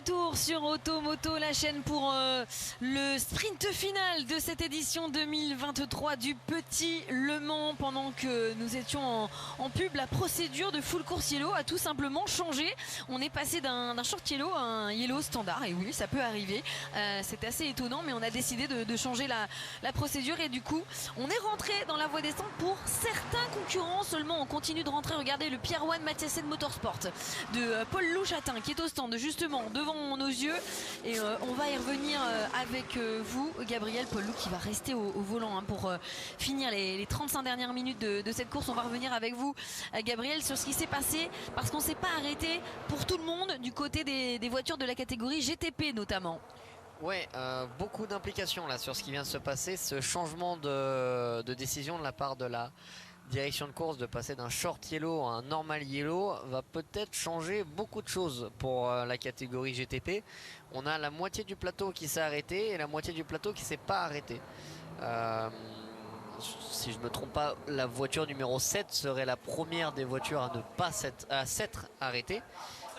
retour sur Automoto, la chaîne pour le sprint final de cette édition 2023 du Petit Le Mans. Pendant que nous étions en pub, la procédure de full course yellow a tout simplement changé. On est passé d'un short yellow à un yellow standard, et oui, ça peut arriver. C'est assez étonnant, mais on a décidé de changer la procédure, et du coup on est rentré dans la voie descente pour certains concurrents seulement. On continue de rentrer. Regardez le Pierre One Mathiasen Motorsport de Paul Louchatin qui est au stand justement devant nos yeux, et on va y revenir avec vous, Gabriel. Paul Lou qui va rester au volant pour finir les 35 dernières minutes de cette course. On va revenir avec vous, Gabriel, sur ce qui s'est passé, parce qu'on ne s'est pas arrêté pour tout le monde du côté des voitures de la catégorie GTP notamment. Ouais, beaucoup d'implications là sur ce qui vient de se passer. Ce changement de décision de la part de la direction de course de passer d'un short yellow à un normal yellow va peut-être changer beaucoup de choses pour la catégorie GTP. On a la moitié du plateau qui s'est arrêté et la moitié du plateau qui s'est pas arrêté. Si je ne me trompe pas, la voiture numéro 7 serait la première des voitures à ne pas s'être arrêtée.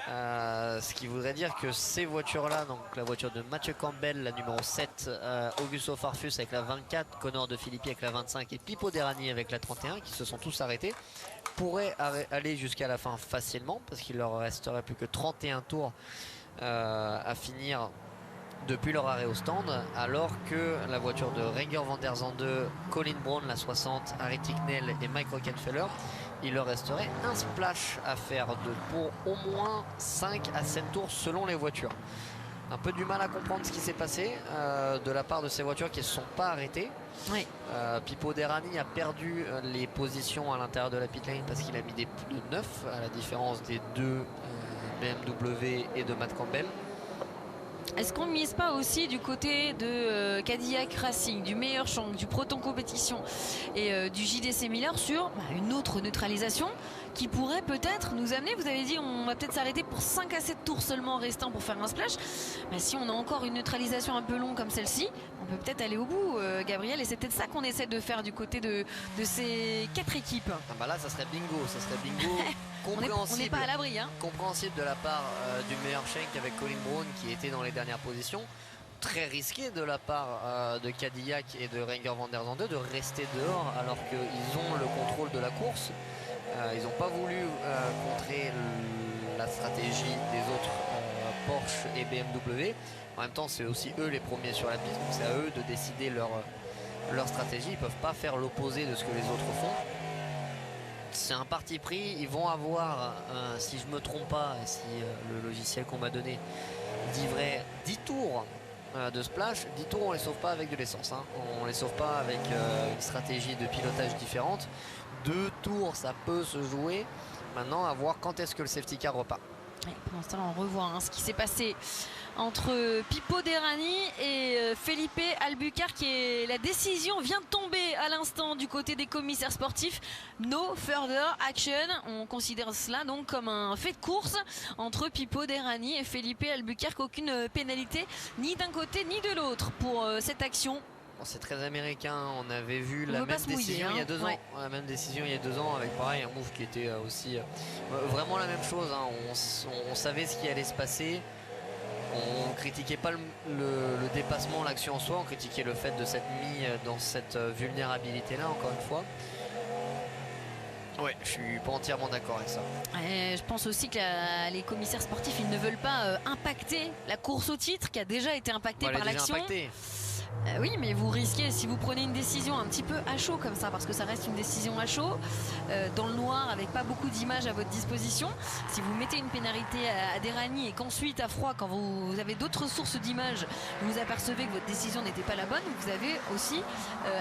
Ce qui voudrait dire que ces voitures-là, donc la voiture de Mathieu Campbell, la numéro 7, Augusto Farfus avec la 24, Connor De Philippi avec la 25 et Pipo Derani avec la 31, qui se sont tous arrêtés, pourraient aller jusqu'à la fin facilement, parce qu'il leur resterait plus que 31 tours à finir depuis leur arrêt au stand, alors que la voiture de Renger van der Zande, Colin Brown, la 60, Harry Ticknell et Mike Rockenfeller, il leur resterait un splash à faire pour au moins 5 à 7 tours selon les voitures. Un peu du mal à comprendre ce qui s'est passé de la part de ces voitures qui ne se sont pas arrêtées. Oui. Pipo Derani a perdu les positions à l'intérieur de la pit lane parce qu'il a mis des pneus neufs, à la différence des deux BMW et de Matt Campbell. Est-ce qu'on ne mise pas aussi du côté de Cadillac Racing, du Meilleur Shank, du Proton Competition et du JDC Miller sur une autre neutralisation qui pourrait peut-être nous amener, vous avez dit on va peut-être s'arrêter pour 5 à 7 tours seulement restants pour faire un splash, si on a encore une neutralisation un peu longue comme celle-ci, on peut peut-être aller au bout, Gabriel, et c'est peut-être ça qu'on essaie de faire du côté de ces 4 équipes. Là ça serait bingo, compréhensible. On n'est pas à l'abri, compréhensible de la part du Meilleur Shank avec Colin Brown qui était dans les dernières positions. Très risqué de la part de Cadillac et de Renger van der Zande de rester dehors alors qu'ils ont le contrôle de la course. Ils n'ont pas voulu contrer la stratégie des autres Porsche et BMW. En même temps, c'est aussi eux les premiers sur la piste, donc c'est à eux de décider leur stratégie. Ils ne peuvent pas faire l'opposé de ce que les autres font. C'est un parti pris. Ils vont avoir, si je ne me trompe pas, si le logiciel qu'on m'a donné dit vrai, 10 tours de splash. 10 tours, on les sauve pas avec de l'essence, on les sauve pas avec une stratégie de pilotage différente. 2 tours, ça peut se jouer. Maintenant, à voir quand est-ce que le safety car repart. Ouais, pendant ce temps-là, on revoit ce qui s'est passé entre Pipo Derani et Felipe Albuquerque, et la décision vient de tomber à l'instant du côté des commissaires sportifs. No further action. On considère cela donc comme un fait de course entre Pipo Derani et Felipe Albuquerque. Aucune pénalité ni d'un côté ni de l'autre pour cette action. C'est très américain. On avait vu la même décision il y a 2 ans. Ouais. La même décision il y a 2 ans avec pareil un move qui était aussi vraiment la même chose. On savait ce qui allait se passer. On critiquait pas le dépassement, l'action en soi. On critiquait le fait de s'être mis dans cette vulnérabilité là, encore une fois. Ouais, je suis pas entièrement d'accord avec ça. Je pense aussi que les commissaires sportifs, ils ne veulent pas impacter la course au titre qui a déjà été impactée par l'action. Oui, mais vous risquez, si vous prenez une décision un petit peu à chaud comme ça, parce que ça reste une décision à chaud, dans le noir, avec pas beaucoup d'images à votre disposition, si vous mettez une pénalité à Derani et qu'ensuite à froid, quand vous avez d'autres sources d'images, vous apercevez que votre décision n'était pas la bonne, vous avez aussi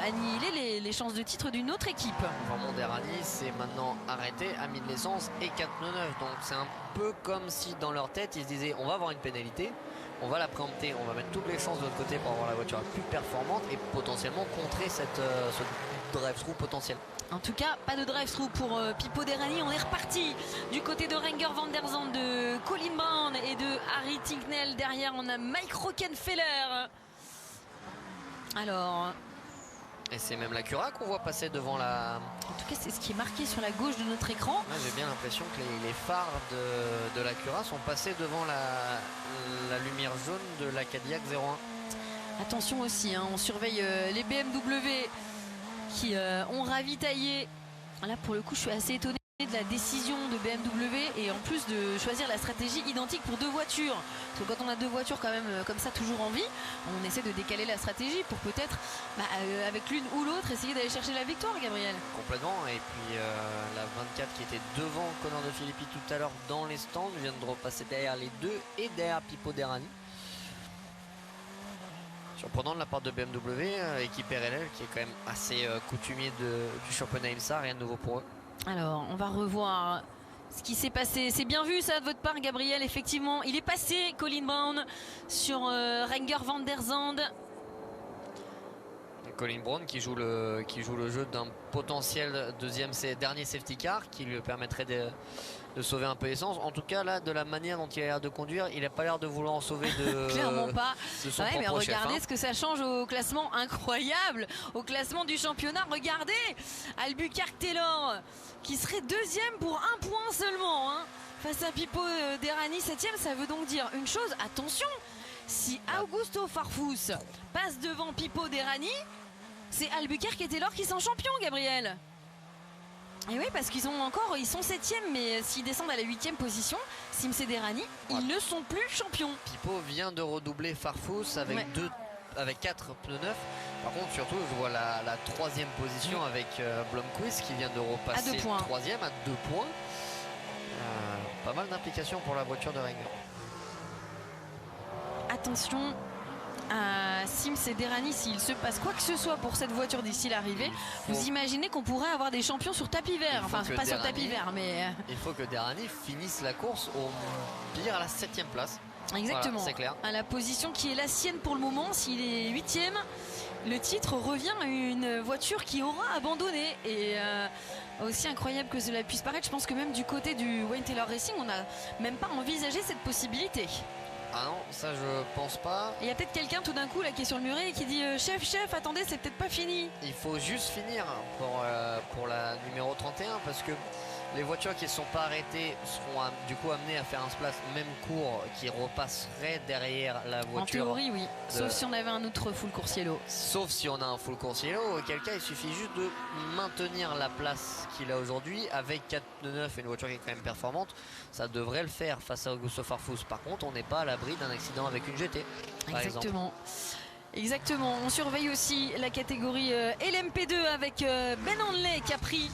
annihilé les chances de titre d'une autre équipe. Vraiment, Derani c'est maintenant arrêté, a mis de l'essence et 4 pneus neufs, donc c'est un peu comme si dans leur tête ils se disaient on va avoir une pénalité, on va la préempter, on va mettre toutes les chances de notre côté pour avoir la voiture la plus performante et potentiellement contrer ce drive-through potentiel. En tout cas, pas de drive-through pour Pipo Derani. On est reparti du côté de Renger van der Zande, de Colin Brown et de Harry Ticknell. Derrière, on a Mike Rockenfeller. Alors, Et c'est même l'Acura qu'on voit passer devant la... En tout cas, c'est ce qui est marqué sur la gauche de notre écran. Ouais, j'ai bien l'impression que les phares de l'Acura sont passés devant la lumière jaune de la Cadillac 01. Attention aussi, hein, on surveille les BMW qui ont ravitaillé. Là, pour le coup, je suis assez étonné de la décision de BMW et en plus de choisir la stratégie identique pour deux voitures. Parce que quand on a deux voitures quand même comme ça toujours en vie, on essaie de décaler la stratégie pour peut-être avec l'une ou l'autre essayer d'aller chercher la victoire, Gabriel. Complètement. Et puis la 24 qui était devant Connor De Phillippi tout à l'heure dans les stands vient de repasser derrière les deux et derrière Pipo Derani. Surprenant de la part de BMW, équipe RLL qui est quand même assez coutumier du championnat IMSA, rien de nouveau pour eux. Alors, on va revoir ce qui s'est passé. C'est bien vu ça de votre part, Gabriel. Effectivement, il est passé, Colin Braun, sur Renger van der Zande. Colin Braun qui joue le jeu d'un potentiel dernier safety car qui lui permettrait de sauver un peu l'essence. En tout cas, là, de la manière dont il a l'air de conduire, il n'a pas l'air de vouloir en sauver clairement pas. De son ouais, mais regardez chef, ce que ça change au classement incroyable, au classement du championnat. Regardez, Albuquerque Taylor qui serait deuxième pour un point seulement, hein, face à Pipo Derani 7e. Ça veut donc dire une chose, attention, si Augusto Farfus passe devant Pipo Derani, c'est Albuquerque et Taylor qui sont champions, Gabriel. Et oui, parce qu'ils sont 7e, mais s'ils descendent à la 8e position, Sims et Derani, ils ne sont plus champions. Pipo vient de redoubler Farfus avec 4 pneus neufs. Par contre, surtout, je vois la 3e position avec Blomqvist qui vient de repasser 3e à 2 points. Pas mal d'implications pour la voiture de Renger. Attention à Sims et Derani, s'il se passe quoi que ce soit pour cette voiture d'ici l'arrivée, vous imaginez qu'on pourrait avoir des champions sur tapis vert. Enfin, pas sur tapis vert, mais... Il faut que Derani finisse la course au pire à la 7e place. Exactement, voilà, c'est clair. À la position qui est la sienne pour le moment. S'il est 8e, le titre revient à une voiture qui aura abandonné. Et aussi incroyable que cela puisse paraître, je pense que même du côté du Wayne Taylor Racing, on n'a même pas envisagé cette possibilité. Ah non, ça je pense pas. Il y a peut-être quelqu'un tout d'un coup là qui est sur le muret et qui dit chef, attendez, c'est peut-être pas fini. Il faut juste finir pour la numéro 31 parce que les voitures qui ne sont pas arrêtées seront du coup amenées à faire un splash même cours qui repasserait derrière la voiture. En théorie, oui. Sauf si on avait un autre full coursiello. Sauf si on a un full coursiello, auquel cas il suffit juste de maintenir la place qu'il a aujourd'hui avec 4 pneus neufs et une voiture qui est quand même performante. Ça devrait le faire face à Augusto Farfus. Par contre, on n'est pas à l'abri d'un accident avec une GT. Exactement. Exactement. On surveille aussi la catégorie LMP2 avec Ben Hanley qui a pris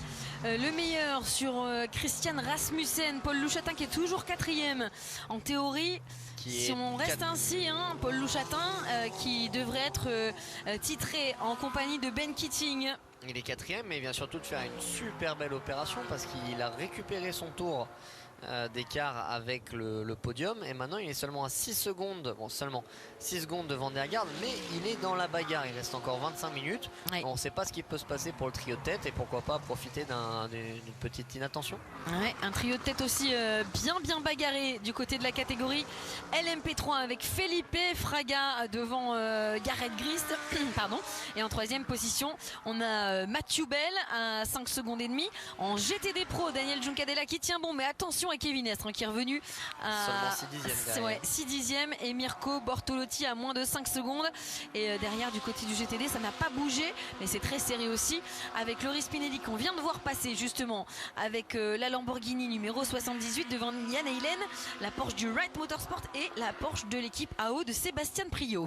le meilleur sur Christian Rasmussen. Paul Louchatin qui est toujours 4e en théorie. Si on reste ainsi, hein, Paul Louchatin qui devrait être titré en compagnie de Ben Keating. Il est 4e, mais il vient surtout de faire une super belle opération parce qu'il a récupéré son tour d'écart avec le podium et maintenant il est seulement à 6 secondes, bon seulement 6 secondes devant Dergaard, mais il est dans la bagarre. Il reste encore 25 minutes. Ouais. On ne sait pas ce qui peut se passer pour le trio de tête et pourquoi pas profiter d'une petite inattention. Ouais, un trio de tête aussi bien bagarré du côté de la catégorie LMP3 avec Felipe Fraga devant Garrett Grist pardon. Et en 3e position on a Matthew Bell à 5 secondes et demie. En GTD Pro, Daniel Juncadella qui tient bon, mais attention à Kevin Estre qui est revenu à seulement 6 dixièmes et Mirko Bortolotti à moins de 5 secondes. Et derrière du côté du GTD ça n'a pas bougé, mais c'est très serré aussi avec Loris Spinelli qu'on vient de voir passer justement avec la Lamborghini numéro 78 devant Yann Eilen, la Porsche du Wright Motorsport et la Porsche de l'équipe AO de Sébastien Priot.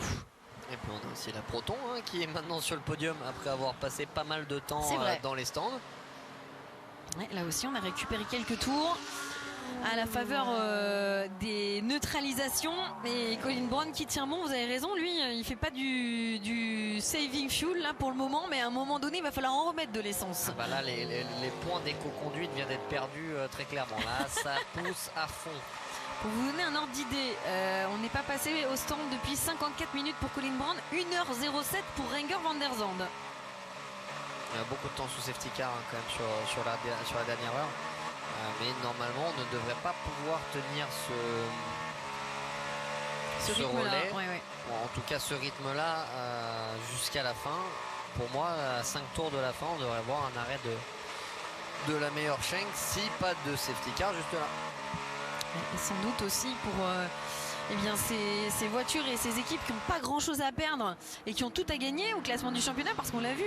Et puis on a aussi la Proton qui est maintenant sur le podium après avoir passé pas mal de temps dans les stands. Ouais, là aussi on a récupéré quelques tours à la faveur des neutralisations et Colin Braun qui tient bon. Vous avez raison, lui il fait pas du saving fuel là pour le moment, mais à un moment donné il va falloir en remettre de l'essence. Là les points d'éco-conduite viennent d'être perdus très clairement. Là ça pousse à fond. Pour vous donner un ordre d'idée, on n'est pas passé au stand depuis 54 minutes pour Colin Braun, 1h07 pour Renger van der Zande. Il y a beaucoup de temps sous safety car quand même sur la dernière heure. Mais normalement on ne devrait pas pouvoir tenir ce relais. Ouais. Bon, en tout cas ce rythme là jusqu'à la fin. pour moi, à 5 tours de la fin, on devrait voir un arrêt de la meilleure Schenk, si pas de safety car juste là. Et sans doute aussi pour eh bien, ces voitures et ces équipes qui n'ont pas grand chose à perdre et qui ont tout à gagner au classement du championnat, parce qu'on l'a vu,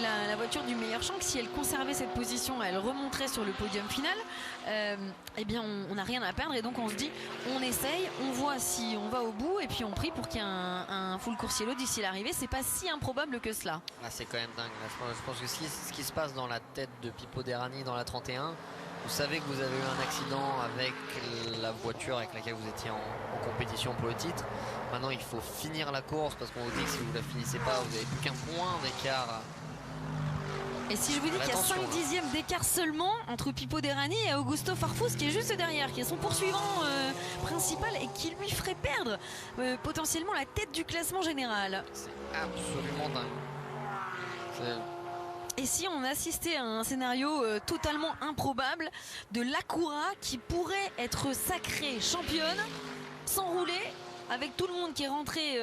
la voiture du meilleur Schenk, si elle conservait cette position, elle remonterait sur le podium final. Eh bien on n'a rien à perdre, et donc on se dit on essaye, on voit si on va au bout, et puis on prie pour qu'il y ait un full coursier d'ici l'arrivée. C'est pas si improbable que cela. Ah, c'est quand même dingue. Là, je pense que ce qui se passe dans la tête de Pipo Derani dans la 31, vous savez que vous avez eu un accident avec la voiture avec laquelle vous étiez en compétition pour le titre. Maintenant, il faut finir la course, parce qu'on vous dit que si vous ne la finissez pas, vous n'avez plus qu'un point d'écart. Et si je vous dis qu'il y a 5 dixièmes d'écart seulement entre Pipo Derani et Augusto Farfus, qui est juste derrière, qui est son poursuivant principal, et qui lui ferait perdre potentiellement la tête du classement général. C'est absolument dingue. Et si on assistait à un scénario totalement improbable de l'Acura qui pourrait être sacrée championne sans rouler, avec tout le monde qui est rentré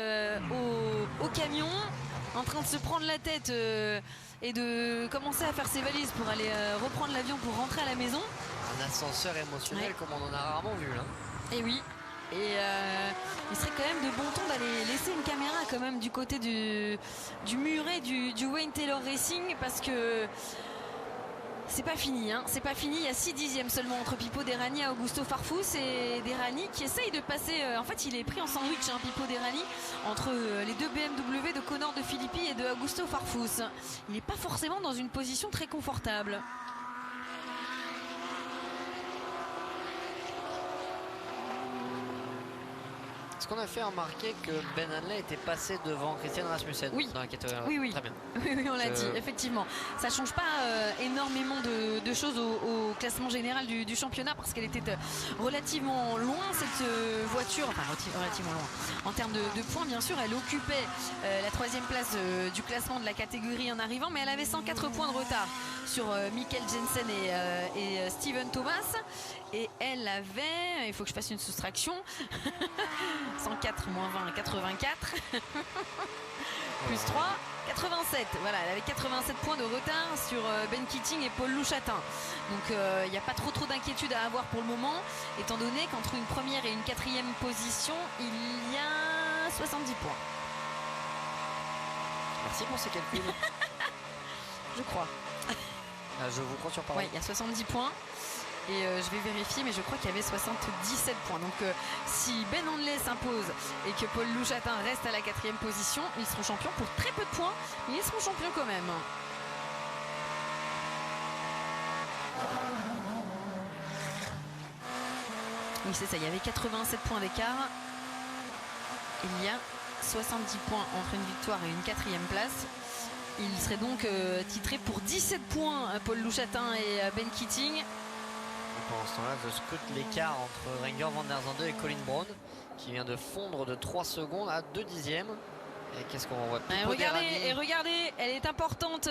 au camion, en train de se prendre la tête et de commencer à faire ses valises pour aller reprendre l'avion pour rentrer à la maison. Un ascenseur émotionnel, comme on en a rarement vu là. Et oui. Et il serait quand même de bon ton d'aller laisser une caméra quand même du côté du muret du Wayne Taylor Racing, parce que c'est pas fini, hein. C'est pas fini. Il y a 6 dixièmes seulement entre Pipo Derani et Augusto Farfus, et Derani qui essaye de passer, en fait il est pris en sandwich, hein, Pipo Derani, entre les deux BMW de Connor de Philippi et de Augusto Farfus. Il n'est pas forcément dans une position très confortable. Est-ce qu'on a fait remarquer que Ben Hanley était passé devant Christian Rasmussen? Oui. Dans la catégorie? Oui. Très bien. Oui, on l'a dit, effectivement. Ça ne change pas énormément de choses au classement général du championnat, parce qu'elle était relativement loin, cette voiture, enfin relativement loin. En termes de points, bien sûr, elle occupait la 3e place du classement de la catégorie en arrivant, mais elle avait 104 points de retard sur Mikkel Jensen et Steven Thomas. Et elle avait, il faut que je fasse une soustraction, 104 moins 20, 84, plus 3, 87. Voilà, elle avait 87 points de retard sur Ben Keating et Paul Louchatin. Donc il n'y a pas trop d'inquiétude à avoir pour le moment, étant donné qu'entre une première et une 4e position, il y a 70 points. Merci pour ces calculs. Je crois. Je vous crois sur parole. Oui, il y a 70 points. Et je vais vérifier, mais je crois qu'il y avait 77 points. Donc si Ben Hanley s'impose et que Paul Louchatin reste à la 4e position, ils seront champions pour très peu de points, mais ils seront champions quand même. Oui, c'est ça, il y avait 87 points d'écart. Il y a 70 points entre une victoire et une 4e place. Il serait donc titré pour 17 points, Paul Louchatin et Ben Keating. Pendant ce temps-là, je scrute l'écart entre Renger van der Zande et Colin Braun, qui vient de fondre de 3 secondes à 2 dixièmes. Et qu'est-ce qu'on voit? Regardez, elle est importante.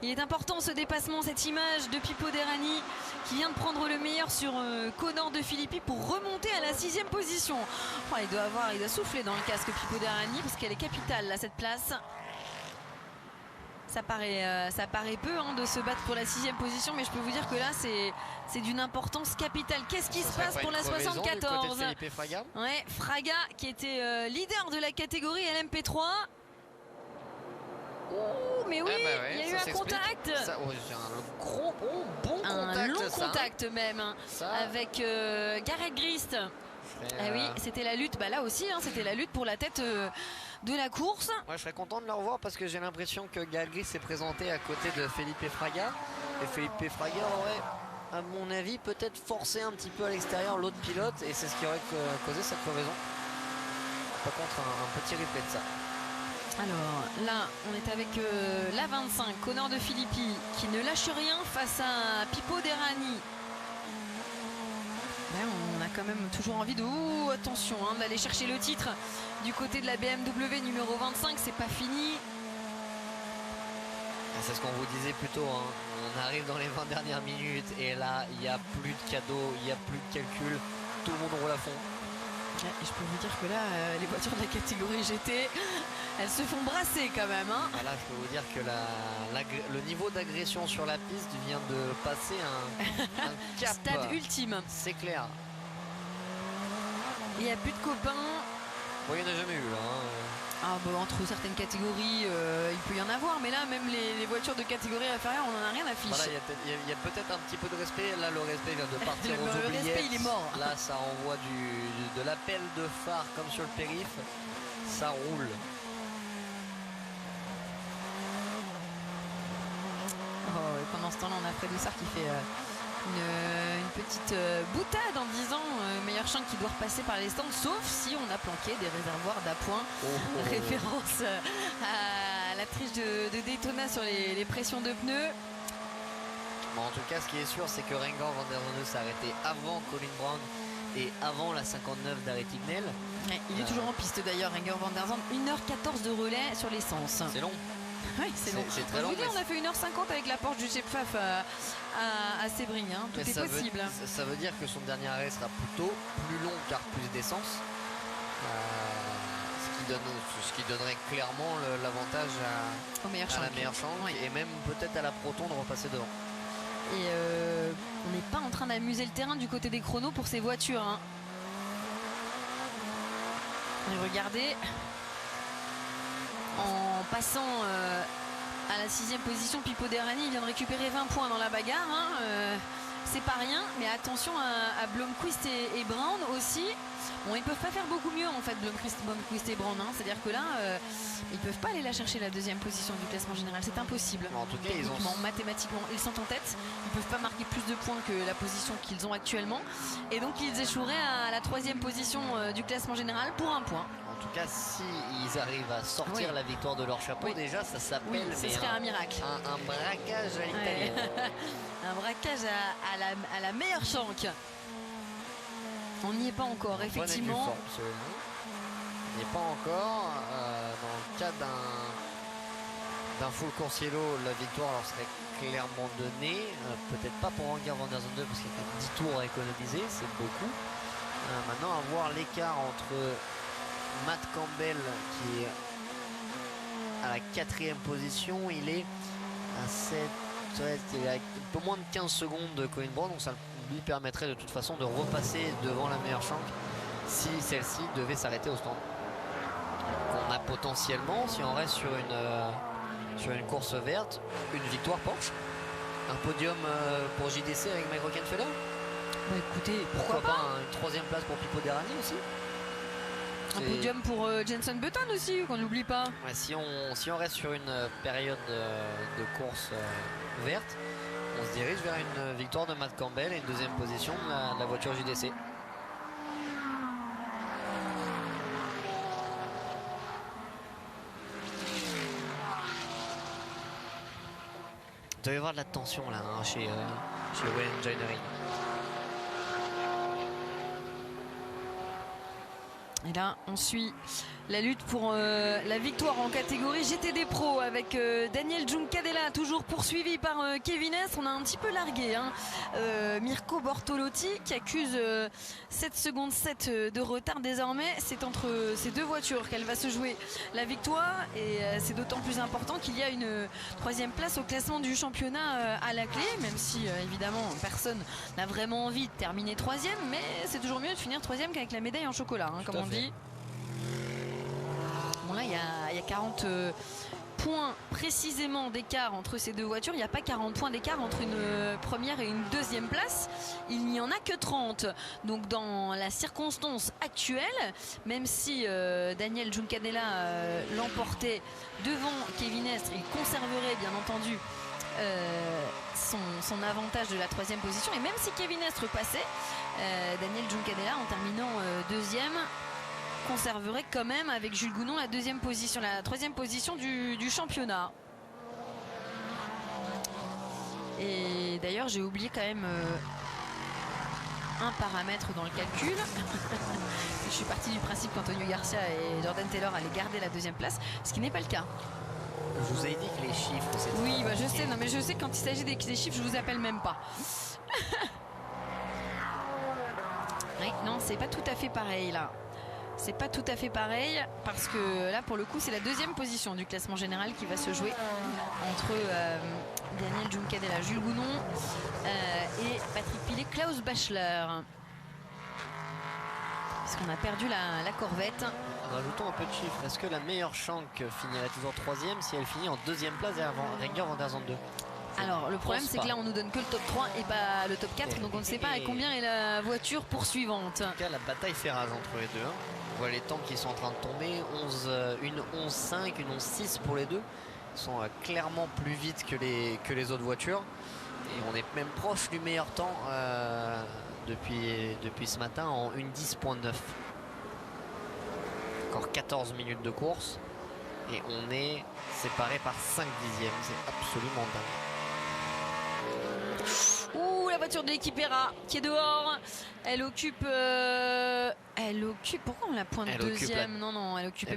Il est important ce dépassement, cette image de Pipo Derani qui vient de prendre le meilleur sur Connor de Philippi pour remonter à la 6e position. Oh, il doit souffler dans le casque, Pipo Derani, parce qu'elle est capitale là, cette place. Ça paraît peu, hein, de se battre pour la 6e position, mais je peux vous dire que là c'est d'une importance capitale. Qu'est-ce qui se passe pour la 74? Fraga, ouais, Fraga qui était leader de la catégorie LMP3. Oh, mais oui, il y a eu un contact. Ça, c'est un gros bon contact. Un long contact même, hein, avec Gareth Grist. Ah oui, c'était la lutte, là aussi, hein, c'était la lutte pour la tête de la course. Ouais, je serais content de le revoir, parce que j'ai l'impression que Galgris s'est présenté à côté de Felipe Fraga, et Felipe Fraga aurait, à mon avis, peut-être forcé un petit peu à l'extérieur l'autre pilote, et c'est ce qui aurait causé cette crevaison. Par contre, un petit replay de ça. Alors là, on est avec la 25, Connor de Philippi, qui ne lâche rien face à Pipo Derani. Là, on a quand même toujours envie de, attention, hein, d'aller chercher le titre du côté de la BMW numéro 25. C'est pas fini. C'est ce qu'on vous disait plus tôt, hein. On arrive dans les 20 dernières minutes et là il n'y a plus de cadeaux, il n'y a plus de calcul, tout le monde roule à fond. Et je peux vous dire que là, les voitures de la catégorie GT Elles se font brasser quand même. Hein. Voilà, je peux vous dire que le niveau d'agression sur la piste vient de passer un cap. Stade ultime. C'est clair. Il n'y a plus de copains. Bon, il n'y en a jamais eu là. Ah, bah, entre certaines catégories, il peut y en avoir, mais là, même les voitures de catégorie inférieure, on n'en a rien à fiche. Voilà, il y a peut-être un petit peu de respect. Là, le respect vient de partir aux oubliettes. Le respect, il est mort. Là, ça envoie de l'appel de phare comme sur le périph'. Ça roule. Oh, pendant ce temps-là, on a Fred Houssard qui fait une petite boutade en disant meilleur champ qui doit repasser par les stands, sauf si on a planqué des réservoirs d'appoint. Référence à la triche de Daytona sur les pressions de pneus. Bon, en tout cas, ce qui est sûr, c'est que Renger van der Zonde s'est arrêté avant Colin Brown et avant la 59 d'Aret Tignel. Ouais, il est toujours en piste d'ailleurs, Renger van der Zonde. 1h14 de relais sur l'essence. C'est long. Oui, c'est long. C'est très long. On a fait 1h50 avec la Porsche du chef Pfaff à Sebring. Hein. Tout est possible. Ça veut dire que son dernier arrêt sera plutôt plus long car plus d'essence. Ce qui donnerait clairement l'avantage à la meilleure chance. Oui. Et même peut-être à la Proton de repasser devant. Et on n'est pas en train d'amuser le terrain du côté des chronos pour ces voitures. Hein. Et regardez. En passant à la 6e position, Pipo Derani vient de récupérer 20 points dans la bagarre. Hein. C'est pas rien, mais attention à Blomqvist et Brown aussi. Bon, ils peuvent pas faire beaucoup mieux en fait, Blomqvist et Brown. Hein. C'est-à-dire que là, ils peuvent pas aller la chercher la 2e position du classement général. C'est impossible. En tout cas, mathématiquement, ils sont en tête. Ils peuvent pas marquer plus de points que la position qu'ils ont actuellement. Et donc, ils échoueraient à la 3e position du classement général pour 1 point. En tout cas, s'ils arrivent à sortir la victoire de leur chapeau, déjà, ça s'appelle ce serait un miracle. Un braquage à l'italienne. Un braquage à la meilleure chanque. On n'y est pas encore, effectivement. On n'y est pas encore. Dans le cas d'un full Coursiello, la victoire leur serait clairement donnée. Peut-être pas pour Renger van der Zonde parce qu'il y a 10 tours à économiser, c'est beaucoup. Maintenant, à voir l'écart entre Matt Campbell qui est à la 4e position, il est à 7, il a un peu moins de 15 secondes de Colin Brown, donc ça lui permettrait de toute façon de repasser devant la meilleure chanque si celle-ci devait s'arrêter au stand. On a potentiellement, si on reste sur une course verte, une victoire Porsche, un podium pour JDC avec Mike Rockenfeller. Bah écoutez, pourquoi pas une 3e place pour Pipo Derani aussi. Un podium pour Jenson Button aussi, qu'on n'oublie pas. Ouais, si on reste sur une période de course verte, on se dirige vers une victoire de Matt Campbell et une 2e position de la voiture JDC. Il doit y avoir de la tension là chez Well Engineering. Et là, on suit la lutte pour la victoire en catégorie GTD Pro avec Daniel Giuncadella, toujours poursuivi par Kevin S. On a un petit peu largué Mirko Bortolotti qui accuse 7 secondes 7 de retard désormais. C'est entre ces deux voitures qu'elle va se jouer la victoire et c'est d'autant plus important qu'il y a une 3e place au classement du championnat à la clé, même si évidemment personne n'a vraiment envie de terminer 3e, mais c'est toujours mieux de finir 3e qu'avec la médaille en chocolat, comme on dit. Bon là il y a 40 points précisément d'écart entre ces deux voitures. Il n'y a pas 40 points d'écart entre une première et une 2e place. Il n'y en a que 30. Donc dans la circonstance actuelle, même si Daniel Giuncadella l'emportait devant Kevin Estre, il conserverait bien entendu son avantage de la 3e position. Et même si Kevin Estre passait, Daniel Giuncadella en terminant 2e conserverait quand même avec Jules Gounon la 2e position, la 3e position du championnat. Et d'ailleurs j'ai oublié quand même un paramètre dans le calcul. Je suis parti du principe qu'Antonio Garcia et Jordan Taylor allaient garder la 2e place, ce qui n'est pas le cas. Je vous ai dit que les chiffres, c'est oui, bah je sais, non mais je sais que quand il s'agit des chiffres, je vous appelle même pas. Oui, non, c'est pas tout à fait pareil là. c'est pas tout à fait pareil parce que là pour le coup c'est la deuxième position du classement général qui va se jouer entre Daniel Juncadella, Jules Gounon et Patrick Pilet, Klaus Bachler. Parce qu'on a perdu la Corvette. Rajoutons un peu de chiffres. Est-ce que la meilleure Schank finirait toujours 3e si elle finit en 2e place derrière Renger van der Zande 2? Alors le problème c'est que là on nous donne que le top 3 et pas le top 4, donc on ne sait pas à combien est la voiture poursuivante. En tout cas la bataille fait rage entre les deux. On voit les temps qui sont en train de tomber. Une 11.5, une 11.6 pour les deux. Ils sont clairement plus vite que les autres voitures. Et on est même proche du meilleur temps depuis ce matin en 1.10.9. Encore 14 minutes de course. Et on est séparé par 5 dixièmes. C'est absolument dingue. Ouh, la voiture de l'équipe ERA qui est dehors. Elle occupe. Pourquoi on la pointe deuxième? Non, elle occupait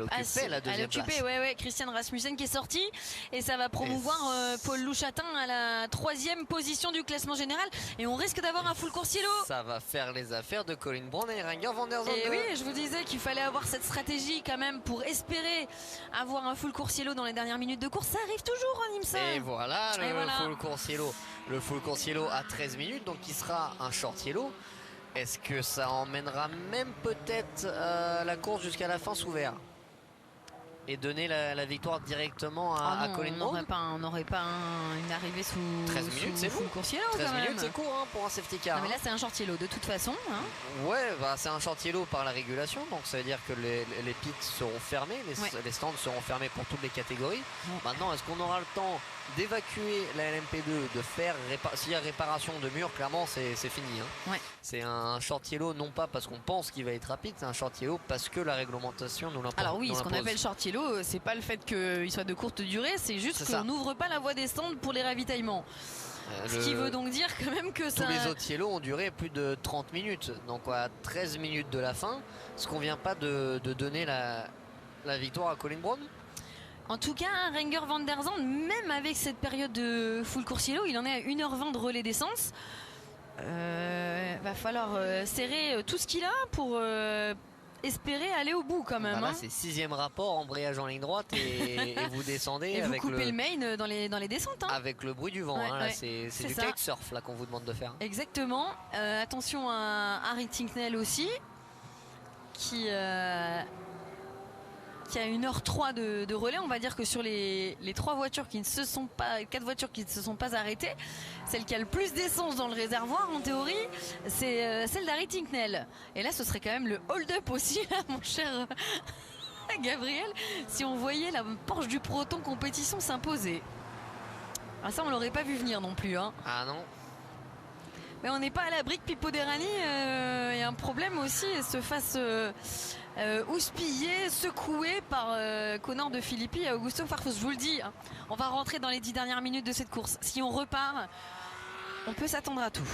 la deuxième place. Ouais, Christian Rasmussen qui est sorti. Et ça va promouvoir Paul Louchatin à la 3e position du classement général. Et on risque d'avoir un full coursier lot. Ça va faire les affaires de Colin Braun et Renger van der Zande. Et oui, je vous disais qu'il fallait avoir cette stratégie quand même pour espérer avoir un full coursier lot dans les dernières minutes de course. Ça arrive toujours, hein, Nimsa. Et voilà full coursier lot. Le full coursier lot à 13 minutes, donc qui sera un short yellow. Est-ce que ça emmènera même peut-être la course jusqu'à la fin sous vert et donner la victoire directement à Colin Braun? On n'aurait pas une arrivée sous 13 minutes, c'est full coursier lot. 13 minutes, c'est court hein, pour un safety car. Non, mais là, c'est un short yellow de toute façon. Hein. Ouais, c'est un short yellow par la régulation, donc ça veut dire que les pits seront fermés, les stands seront fermés pour toutes les catégories. Maintenant, est-ce qu'on aura le temps d'évacuer la LMP2, de faire s'il y a réparation de mur, clairement c'est fini. Hein. C'est un short yellow, non pas parce qu'on pense qu'il va être rapide, c'est un short yellow parce que la réglementation nous l'impose. Alors oui, ce qu'on appelle short yellow, c'est pas le fait qu'il soit de courte durée, c'est juste qu'on n'ouvre pas la voie des stands pour les ravitaillements. Ce qui veut donc dire quand même que tous les autres yellow ont duré plus de 30 minutes. Donc à 13 minutes de la fin, est-ce qu'on vient pas de donner la victoire à Colin Braun? En tout cas, Renger van der Zande, même avec cette période de full course yellow, il en est à 1h20 de relais d'essence. Va falloir serrer tout ce qu'il a pour espérer aller au bout quand même. Là, c'est 6e rapport, embrayage en ligne droite et vous descendez. Et vous coupez le main dans les descentes. Hein. Avec le bruit du vent. C'est du kitesurf qu'on vous demande de faire. Exactement. Attention à Harry Tinknell aussi, qui a 1h03 de relais. On va dire que sur les 4 voitures qui ne se sont pas arrêtées, celle qui a le plus d'essence dans le réservoir en théorie, c'est celle d'Harry Tinknell. Et là ce serait quand même le hold-up aussi mon cher Gabriel, si on voyait la Porsche du Proton compétition s'imposer. Ça on l'aurait pas vu venir non plus. Hein. Ah non. Mais on n'est pas à l'abri que Pipo Derani ait un problème aussi et se fasse houspillé, secoué par Connor de Filippi et Augusto Farfus. Je vous le dis, hein, on va rentrer dans les 10 dernières minutes de cette course. Si on repart, on peut s'attendre à tout.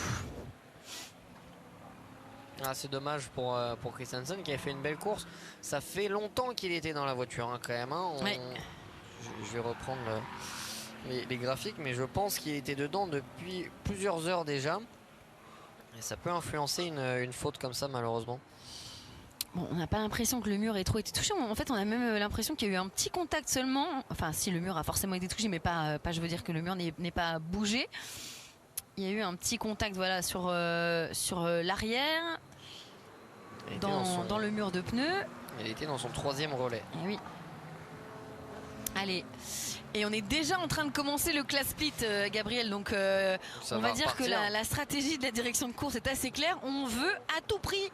C'est dommage pour Christensen qui a fait une belle course. Ça fait longtemps qu'il était dans la voiture quand même. Hein. Je vais reprendre les graphiques, mais je pense qu'il était dedans depuis plusieurs heures déjà. Et ça peut influencer une faute comme ça malheureusement. Bon, on n'a pas l'impression que le mur ait trop été touché. En fait, on a même l'impression qu'il y a eu un petit contact seulement. Enfin, si le mur a forcément été touché, mais pas je veux dire que le mur n'est pas bougé. Il y a eu un petit contact sur l'arrière, dans le mur de pneus. Il était dans son 3e relais. Et oui. Allez. Et on est déjà en train de commencer le class split, Gabriel. Donc, on va dire que la stratégie de la direction de course est assez claire. On veut à tout prix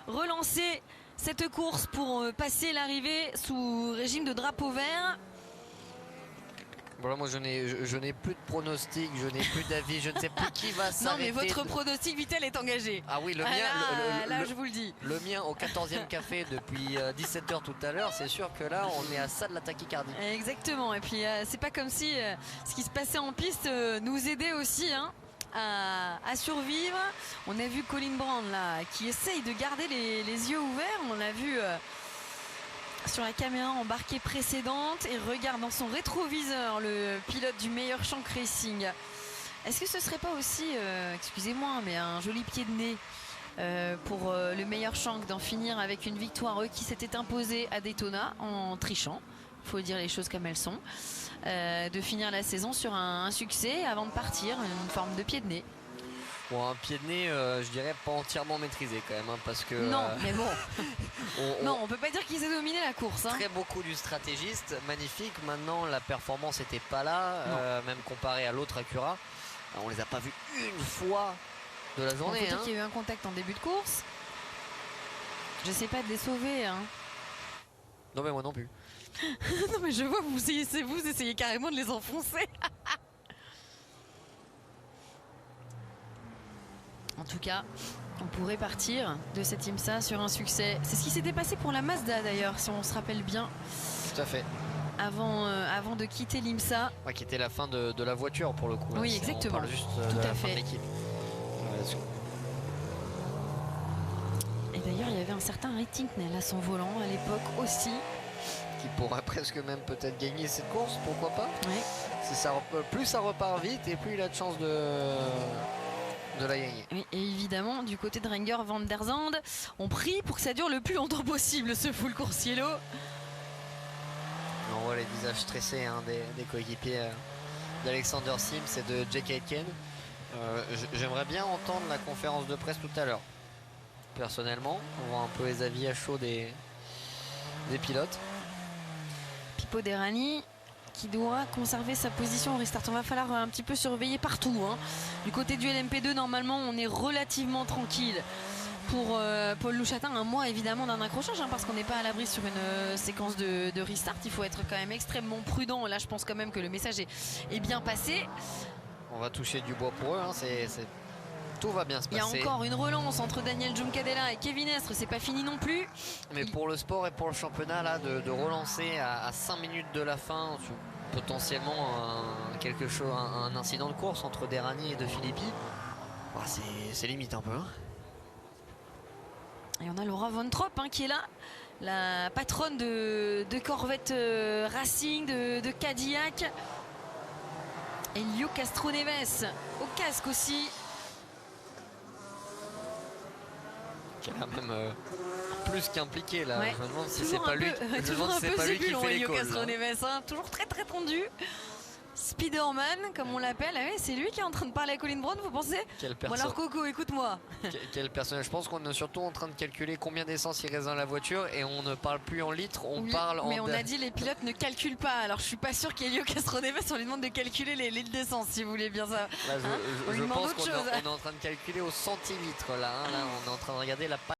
relancer cette course pour passer l'arrivée sous régime de drapeau vert. Voilà, moi je n'ai plus de pronostic, je n'ai plus d'avis, je ne sais plus qui va s'arrêter. Non mais votre pronostic Vittel est engagé. Ah oui, le mien, là, je vous le dis. Le mien au 14e café depuis 17h tout à l'heure, c'est sûr que là on est à ça de la tachycardie. Exactement, et puis c'est pas comme si ce qui se passait en piste nous aidait aussi à survivre. On a vu Colin Braun là qui essaye de garder les yeux ouverts, on l'a vu sur la caméra embarquée précédente et regarde dans son rétroviseur le pilote du meilleur Shank Racing. Est-ce que ce serait pas aussi, excusez-moi, mais un joli pied de nez pour le meilleur shank d'en finir avec une victoire qui s'était imposée à Daytona en trichant, il faut dire les choses comme elles sont, de finir la saison sur un succès avant de partir, une forme de pied de nez. Bon, un pied de nez, je dirais pas entièrement maîtrisé quand même, hein, parce que... Non, mais bon, non, on peut pas dire qu'il s'est dominé la course. Hein. Très beaucoup du stratégiste, magnifique. Maintenant, la performance n'était pas là, même comparé à l'autre Acura. On les a pas vus une fois de la journée. Il faut dire qu'il y a eu un contact en début de course. J'essaie pas de les sauver. Hein. Non, mais moi non plus. Non, mais je vois, vous essayez carrément de les enfoncer. En tout cas, on pourrait partir de cette IMSA sur un succès. C'est ce qui s'était passé pour la Mazda d'ailleurs, si on se rappelle bien. Tout à fait. Avant de quitter l'IMSA. Ouais, qui était la fin de la voiture pour le coup. Là, oui, si exactement. on parle juste tout de à la fait. fin de l'équipe. Et d'ailleurs, il y avait un certain Rittinknell à son volant à l'époque aussi. Qui pourrait presque même peut-être gagner cette course, pourquoi pas. Oui. Si ça, plus ça repart vite et plus il a de chance de la gagner. Oui, et évidemment, du côté de Renger van der Zande, on prie pour que ça dure le plus longtemps possible ce full coursiello. On voit les visages stressés hein, des coéquipiers d'Alexander Sims et de Jake Aitken. J'aimerais bien entendre la conférence de presse tout à l'heure. Personnellement, on voit un peu les avis à chaud des pilotes. Pipo Derani qui doit conserver sa position au restart. On va falloir un petit peu surveiller partout. Hein. Du côté du LMP2, normalement, on est relativement tranquille. Pour Paul Louchatin, un mois évidemment d'un accrochage hein, parce qu'on n'est pas à l'abri sur une séquence de restart. Il faut être quand même extrêmement prudent. Là, je pense quand même que le message est bien passé. On va toucher du bois pour eux. Hein. Tout va bien se passer. Il y a encore une relance entre Daniel Juncadella et Kevin Estre. C'est pas fini non plus. Mais pour le sport et pour le championnat, là, de relancer à 5 minutes de la fin, potentiellement un incident de course entre Derani et De Filippi, bah, c'est limite un peu. Hein. Et on a Laura Von Trop hein, qui est là, la patronne de Corvette Racing, de Cadillac. Elio Castroneves au casque aussi. Qui a même plus qu'impliqué là. Ouais. Je me demande si c'est pas lui. Toujours un peu zébulon, Elio calls, Castroneves. Hein. Toujours très très tendu. Spiderman, comme on l'appelle, ah ouais, c'est lui qui est en train de parler à Colin Braun, vous pensez? Bon alors Coco, écoute-moi. Quel personnage? Je pense qu'on est surtout en train de calculer combien d'essence il reste dans la voiture et on ne parle plus en litres, on parle en... Mais on a dit les pilotes ne calculent pas, alors je suis pas sûr qu'Elio Castroneves on lui demande de calculer les litres d'essence si vous voulez bien ça. Là, je pense qu'on est en train de calculer au centilitre là, hein, là on est en train de regarder la page.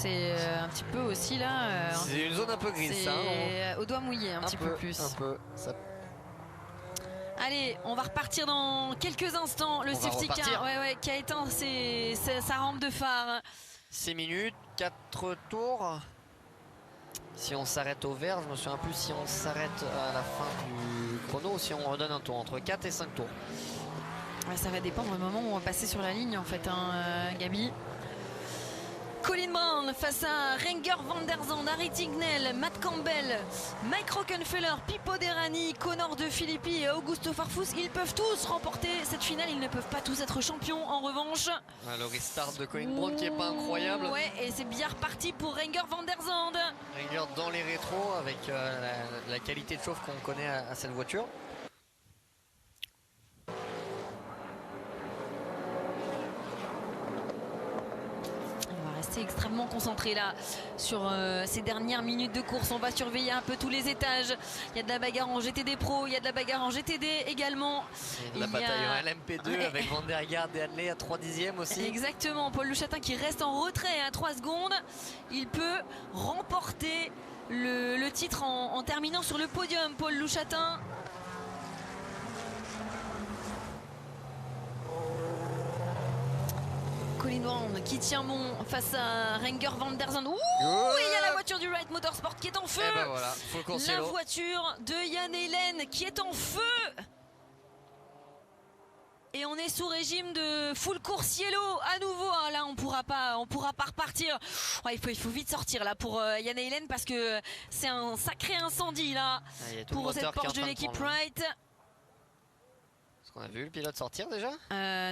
C'est un petit peu aussi là. C'est une zone un peu grise, ça. Au doigt mouillé un petit peu plus. Un peu. Ça... Allez, on va repartir dans quelques instants. Le safety car qui a éteint sa rampe de phare. 6 minutes, 4 tours. Si on s'arrête au vert, je me souviens plus si on s'arrête à la fin du chrono ou si on redonne un tour entre 4 et 5 tours. Ouais, ça va dépendre du moment où on va passer sur la ligne en fait, hein, Gabi. Colin Braun face à Renger van der Zande, Harry Tincknell, Matt Campbell, Mike Rockenfeller, Pipo Derani, Connor De Filippi et Augusto Farfus. Ils peuvent tous remporter cette finale. Ils ne peuvent pas tous être champions en revanche. Le restart de Colin Braun qui est pas incroyable. Ouais, et c'est bien reparti pour Renger van der Zande. Renger dans les rétros avec la qualité de chauffe qu'on connaît à cette voiture. été extrêmement concentré là sur ces dernières minutes de course. On va surveiller un peu tous les étages. Il y a de la bagarre en GTD Pro, il y a de la bagarre en GTD également. Et de la bataille en LMP2 avec Van der Garde et Hadley à 3 dixièmes aussi. Exactement, Paul Louchatin qui reste en retrait à 3 secondes. Il peut remporter le titre en terminant sur le podium. Paul Louchatin. Colin Brown qui tient bon face à Renger van der Zandt. Ouh, et il y a la voiture du Wright Motorsport qui est en feu. Et ben voilà, la voiture de Yann Helen qui est en feu. Et on est sous régime de full course yellow à nouveau. Ah, là on pourra pas repartir. Oh, il faut vite sortir là pour Yann Helen parce que c'est un sacré incendie là pour cette Porsche de l'équipe Wright. On a vu le pilote sortir déjà?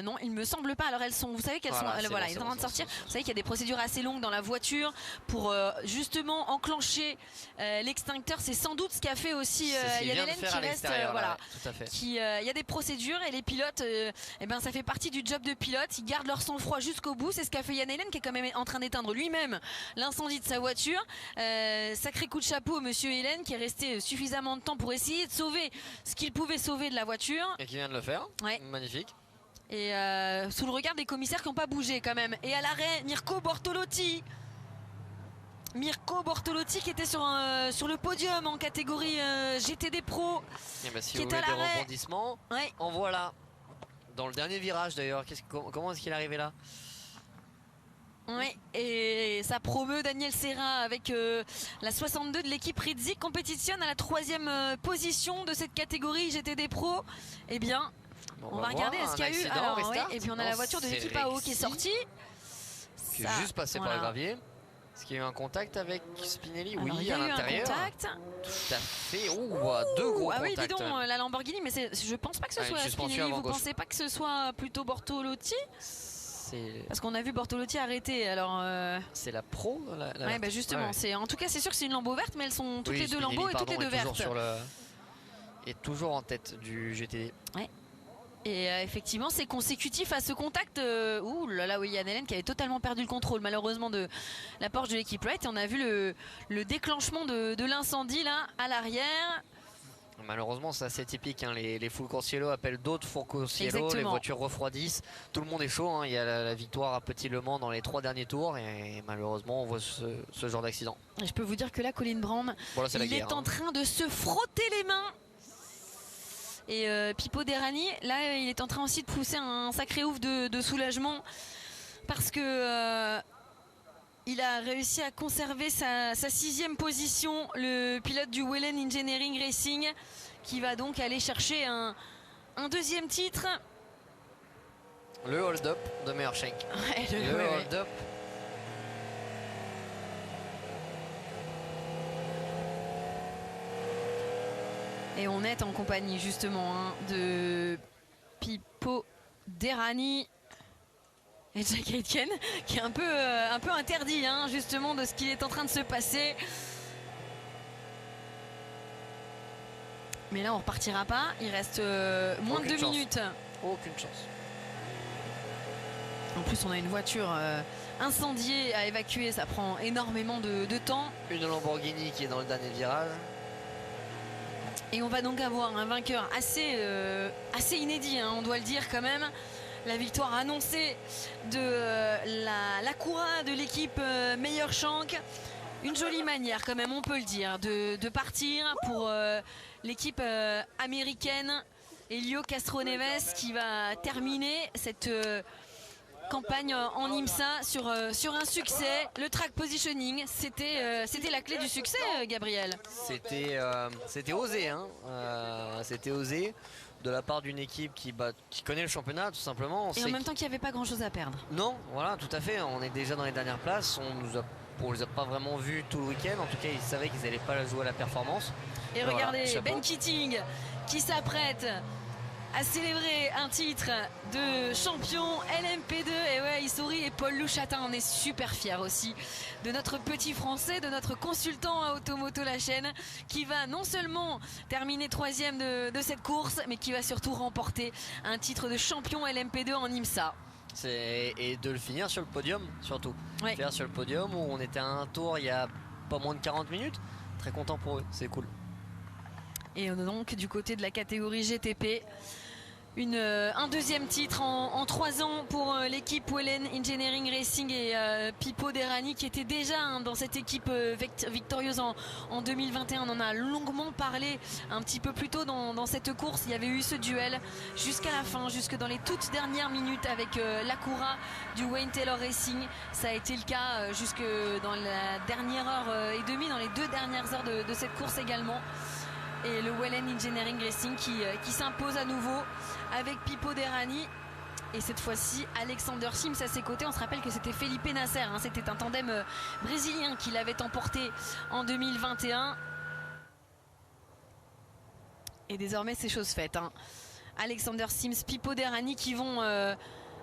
Non, il me semble pas. Alors elles sont, vous savez qu'elles sont, voilà, ils sont en train de sortir. Vous savez qu'il y a des procédures assez longues dans la voiture pour justement enclencher l'extincteur. C'est sans doute ce qu'a fait aussi Yann Helen qui reste, voilà, tout à fait. Il y a des procédures et les pilotes, eh ben ça fait partie du job de pilote. Ils gardent leur sang-froid jusqu'au bout. C'est ce qu'a fait Yann Helen qui est quand même en train d'éteindre lui-même l'incendie de sa voiture. Sacré coup de chapeau, Monsieur Helen, qui est resté suffisamment de temps pour essayer de sauver ce qu'il pouvait sauver de la voiture. Et qui vient de le faire. Ouais. Magnifique. Et sous le regard des commissaires qui n'ont pas bougé quand même. Et à l'arrêt, Mirko Bortolotti. Mirko Bortolotti qui était sur le podium en catégorie GTD Pro. Et bah, si qui vous est voulez à des l'arrêt. rebondissements, ouais. En voilà. Dans le dernier virage d'ailleurs. Comment est-ce qu'il est arrivé là? Oui, et ça promeut Daniel Serra avec la 62 de l'équipe Rizzi compétitionne à la 3e position de cette catégorie GTD Pro. Eh bien, bon, on va regarder est-ce qu'il y a eu. Alors, ouais, et puis on a la voiture de l'équipe AO qui est sortie. Qui est juste passé par le gravier. Est-ce qu'il y a eu un contact avec Spinelli? Alors, oui, il y a à eu un l'intérieur. contact. Tout à fait. Ouh, deux gros ah contacts. oui, dis donc, la Lamborghini, mais je pense pas que ce soit Spinelli. Vous pensez pas que ce soit plutôt Bortolotti? Parce qu'on a vu Bortolotti arrêter. Alors c'est la Pro ouais, bah justement, ouais. En tout cas c'est sûr que c'est une Lambeau verte, mais elles sont toutes les deux Lambeaux et toutes les deux vertes. Et toujours en tête du GTD. Ouais. Et effectivement c'est consécutif à ce contact. Ouh là là, oui, Yann Helen qui avait totalement perdu le contrôle malheureusement de la Porsche de l'équipe Wright. Et on a vu le déclenchement de l'incendie là à l'arrière. Malheureusement c'est assez typique, hein. Les full course yellow appellent d'autres full course yellow, les voitures refroidissent, tout le monde est chaud, hein. Il y a la victoire à Petit Le Mans dans les 3 derniers tours et malheureusement on voit ce genre d'accident. Je peux vous dire que là Colin Brown, bon, là, il est en train de se frotter les mains. Et Pipo Derani, là il est en train aussi de pousser un sacré ouf de soulagement parce que il a réussi à conserver sa 6e position, le pilote du Whelen Engineering Racing, qui va donc aller chercher un 2e titre. Le hold-up de Meerschaenk. Ouais, le hold-up. Et on est en compagnie justement de Pipo Derani. Et Jack Aitken qui est un peu interdit hein, justement de ce qui est en train de se passer. Mais là on repartira pas. Il reste moins de 2 minutes. Aucune chance. En plus on a une voiture incendiée à évacuer. Ça prend énormément de temps. Une Lamborghini qui est dans le dernier virage. Et on va donc avoir un vainqueur assez inédit hein, on doit le dire quand même. La victoire annoncée de l'Acura de l'équipe Meerschaenk. Une jolie manière quand même, on peut le dire, de partir pour l'équipe américaine. Elio Castroneves qui va terminer cette campagne en IMSA sur un succès. Le track positioning, c'était la clé du succès, Gabriel. C'était osé, hein. C'était osé. De la part d'une équipe qui connaît le championnat tout simplement. Et en même temps qu'il n'y avait pas grand chose à perdre. Non, voilà, tout à fait. On est déjà dans les dernières places. On les a pas vraiment vus tout le week-end. En tout cas, ils savaient qu'ils n'allaient pas jouer à la performance. Et regardez, voilà, Ben Keating qui s'apprête à célébrer un titre de champion LMP2. Et ouais, il sourit. Et Paul Louchatin, on est super fiers aussi de notre petit français, de notre consultant à Automoto la chaîne, qui va non seulement terminer 3e de cette course, mais qui va surtout remporter un titre de champion LMP2 en IMSA. Et de le finir sur le podium surtout. Ouais. Faire sur le podium où on était à un tour il y a pas moins de 40 minutes. Très content pour eux, c'est cool. Et donc du côté de la catégorie GTP, un deuxième titre en 3 ans pour l'équipe Wellen Engineering Racing et Pipo Derani qui était déjà dans cette équipe victorieuse en 2021. On en a longuement parlé un petit peu plus tôt dans cette course. Il y avait eu ce duel jusqu'à la fin, jusque dans les toutes dernières minutes avec l'Acura du Wayne Taylor Racing. Ça a été le cas jusque dans la dernière heure et demie, dans les 2 dernières heures de cette course également. Et le Wellen Engineering Racing qui s'impose à nouveau avec Pipo Derani et cette fois-ci Alexander Sims à ses côtés. On se rappelle que c'était Felipe Nasser, hein, c'était un tandem brésilien qui l'avait emporté en 2021 et désormais c'est chose faite, hein. Alexander Sims, Pipo Derani qui vont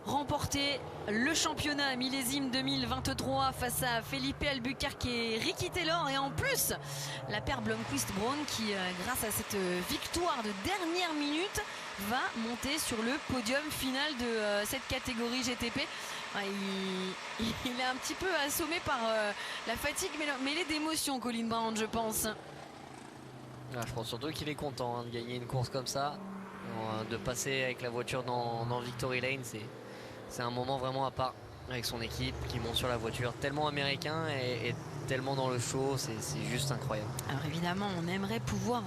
remporter le championnat millésime 2023 face à Felipe Albuquerque et Ricky Taylor, et en plus la paire Blomqvist-Brown qui grâce à cette victoire de dernière minute va monter sur le podium final de cette catégorie GTP. Il est un petit peu assommé par la fatigue mêlée d'émotions, Colin Brown, je pense. Je pense surtout qu'il est content de gagner une course comme ça, de passer avec la voiture dans Victory Lane. C'est un moment vraiment à part avec son équipe qui monte sur la voiture, tellement américain et tellement dans le show, c'est juste incroyable. Alors évidemment, on aimerait pouvoir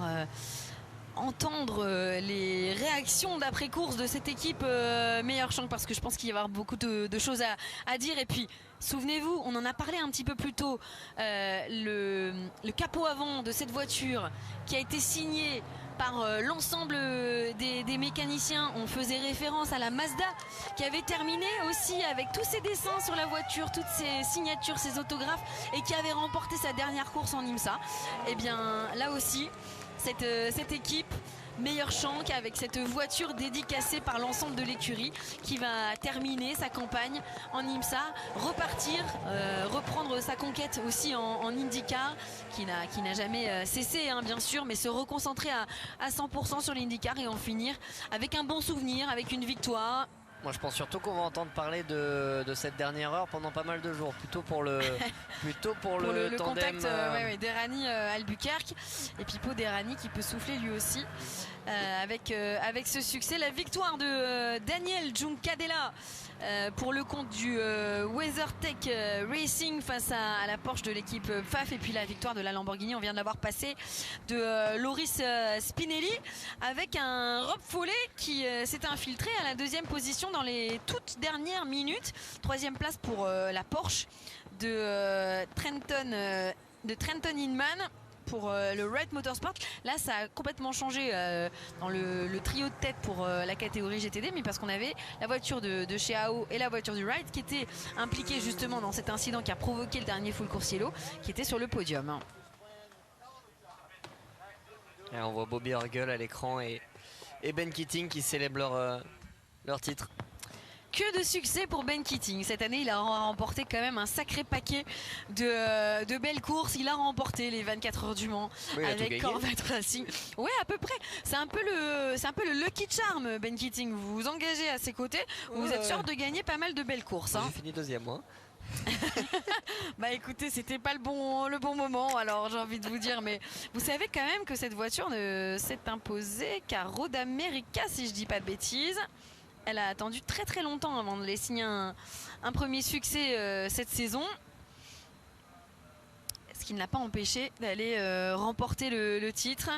entendre les réactions d'après-course de cette équipe Meilleur Champ, parce que je pense qu'il va y avoir beaucoup de choses à dire. Et puis, souvenez-vous, on en a parlé un petit peu plus tôt, le capot avant de cette voiture qui a été signé par l'ensemble des mécaniciens. On faisait référence à la Mazda qui avait terminé aussi avec tous ses dessins sur la voiture, toutes ses signatures, ses autographes, et qui avait remporté sa dernière course en IMSA. Et bien là aussi, cette équipe Meilleur Champ avec cette voiture dédicacée par l'ensemble de l'écurie qui va terminer sa campagne en IMSA, repartir, reprendre sa conquête aussi en IndyCar qui n'a jamais cessé, hein, bien sûr, mais se reconcentrer à 100% sur l'IndyCar et en finir avec un bon souvenir, avec une victoire. Moi je pense surtout qu'on va entendre parler de cette dernière heure pendant pas mal de jours, plutôt pour le tandem, contact Derani Albuquerque et Pipo Derani qui peut souffler lui aussi avec ce succès. La victoire de Daniel Juncadella pour le compte du WeatherTech Racing face à la Porsche de l'équipe Pfaff, et puis la victoire de la Lamborghini, on vient de l'avoir passé, de Loris Spinelli avec un Rob Foley qui s'est infiltré à la 2e position dans les toutes dernières minutes. 3e place pour la Porsche de Trenton Inman pour le Wright Motorsport. Là ça a complètement changé dans le trio de tête pour la catégorie GTD, mais parce qu'on avait la voiture de chez AO et la voiture du Wright qui étaient impliquées justement dans cet incident qui a provoqué le dernier full course yellow, qui était sur le podium. Et on voit Bobby Orgel à l'écran et Ben Keating qui célèbrent leur titre. Que de succès pour Ben Keating. Cette année, il a remporté quand même un sacré paquet de belles courses. Il a remporté les 24 heures du Mans avec Corvette Racing. Ouais, à peu près. C'est un peu le lucky charm, Ben Keating. Vous vous engagez à ses côtés, vous êtes sûr de gagner pas mal de belles courses. Hein. J'ai fini 2e, moi. Bah écoutez, c'était pas le bon moment, alors j'ai envie de vous dire, mais vous savez quand même que cette voiture ne s'est imposée qu'à Road America, si je dis pas de bêtises. Elle a attendu très très longtemps avant de les signer un premier succès cette saison. Ce qui ne l'a pas empêché d'aller remporter le titre.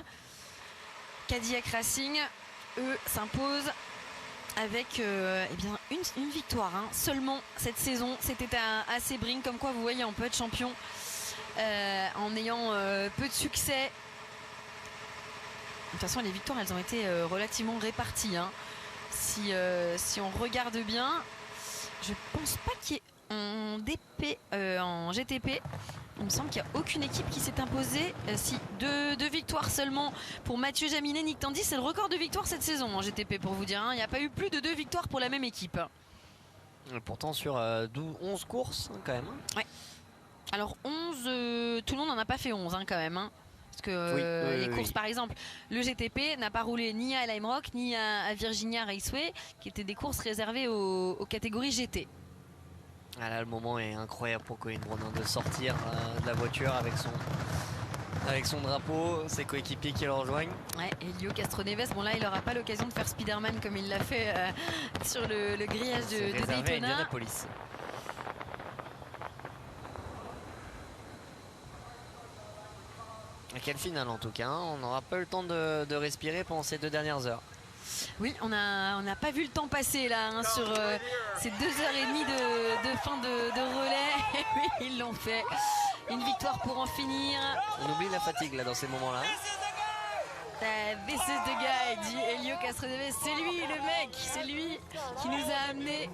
Cadillac Racing, eux, s'imposent avec une victoire, hein, seulement cette saison. C'était à Sebring, comme quoi vous voyez, on peut être champion en ayant peu de succès. De toute façon, les victoires, elles ont été relativement réparties, hein. Si on regarde bien, je pense pas qu'il y ait en GTP, il me semble qu'il n'y a aucune équipe qui s'est imposée. Si deux victoires seulement pour Mathieu Jaminet, Nick Tandy, c'est le record de victoires cette saison en GTP pour vous dire, hein. Il n'y a pas eu plus de 2 victoires pour la même équipe. Et pourtant sur 11 courses, hein, quand même. Ouais. Alors 11, tout le monde n'en a pas fait 11, hein, quand même, hein. Parce que les courses, par exemple, le GTP n'a pas roulé ni à Lime Rock ni à Virginia Raceway, qui étaient des courses réservées aux catégories GT. Ah là, le moment est incroyable pour Colin Braun de sortir de la voiture avec son drapeau, ses coéquipiers qui le rejoignent. Ouais, Helio Castroneves, bon là il n'aura pas l'occasion de faire Spider-Man comme il l'a fait sur le grillage de Daytona. Quelle finale en tout cas, hein. On n'aura pas eu le temps de respirer pendant ces 2 dernières heures. Oui, on n'a pas vu le temps passer là hein, sur ces 2h30 de fin de relais. Oui, ils l'ont fait. Une victoire pour en finir. On oublie la fatigue là dans ces moments-là. This is the guy, dit Helio Castroneves. C'est lui le mec, c'est lui qui nous a amené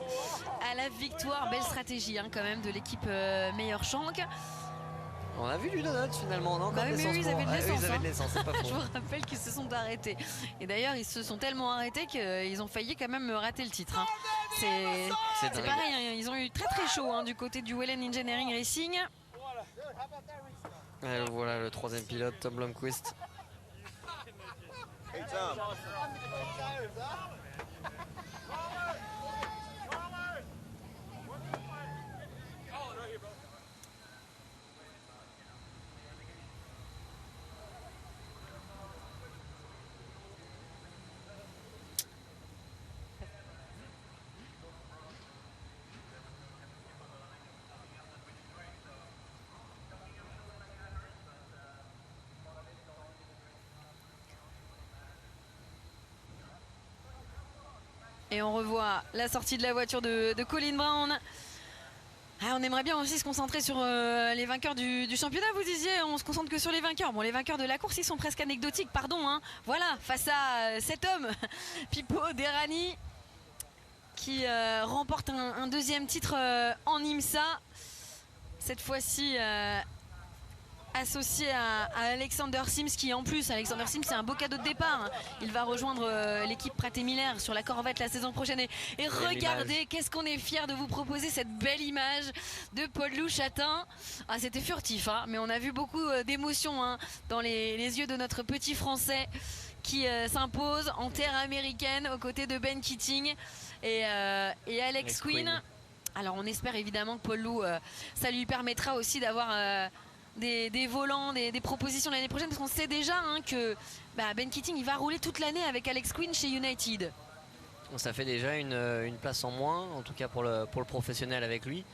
à la victoire. Belle stratégie hein, quand même de l'équipe Meilleur Shank. On a vu du donut finalement, on a encore oui, mais eux, ils avaient de l'essence, c'est pas faux. Je vous rappelle qu'ils se sont arrêtés. Et d'ailleurs, ils se sont tellement arrêtés qu'ils ont failli quand même rater le titre. Hein. C'est pareil, hein, ils ont eu très très chaud hein, du côté du Whelen Engineering Racing. Et voilà le 3e pilote, Tom Blomqvist. Et on revoit la sortie de la voiture de Colin Braun. Ah, on aimerait bien aussi se concentrer sur les vainqueurs du championnat, vous disiez, on se concentre que sur les vainqueurs. Bon, les vainqueurs de la course, ils sont presque anecdotiques, pardon. Hein. Voilà, face à cet homme, Pipo Derani, qui remporte un 2e titre en IMSA. Cette fois-ci associé à Alexander Sims, qui en plus, Alexander Sims, c'est un beau cadeau de départ. Il va rejoindre l'équipe Pratt & Miller sur la Corvette la saison prochaine. Et regardez, qu'est-ce qu'on est fiers de vous proposer cette belle image de Paul-Loup Chatin. Ah, c'était furtif, hein, mais on a vu beaucoup d'émotions hein, dans les yeux de notre petit Français qui s'impose en terre américaine aux côtés de Ben Keating et Alex Quinn. Alors on espère évidemment que Paul-Loup, ça lui permettra aussi d'avoir des volants, des propositions l'année prochaine, parce qu'on sait déjà hein, que Ben Keating il va rouler toute l'année avec Alex Quinn chez United. Ça fait déjà une place en moins, en tout cas pour le professionnel avec lui.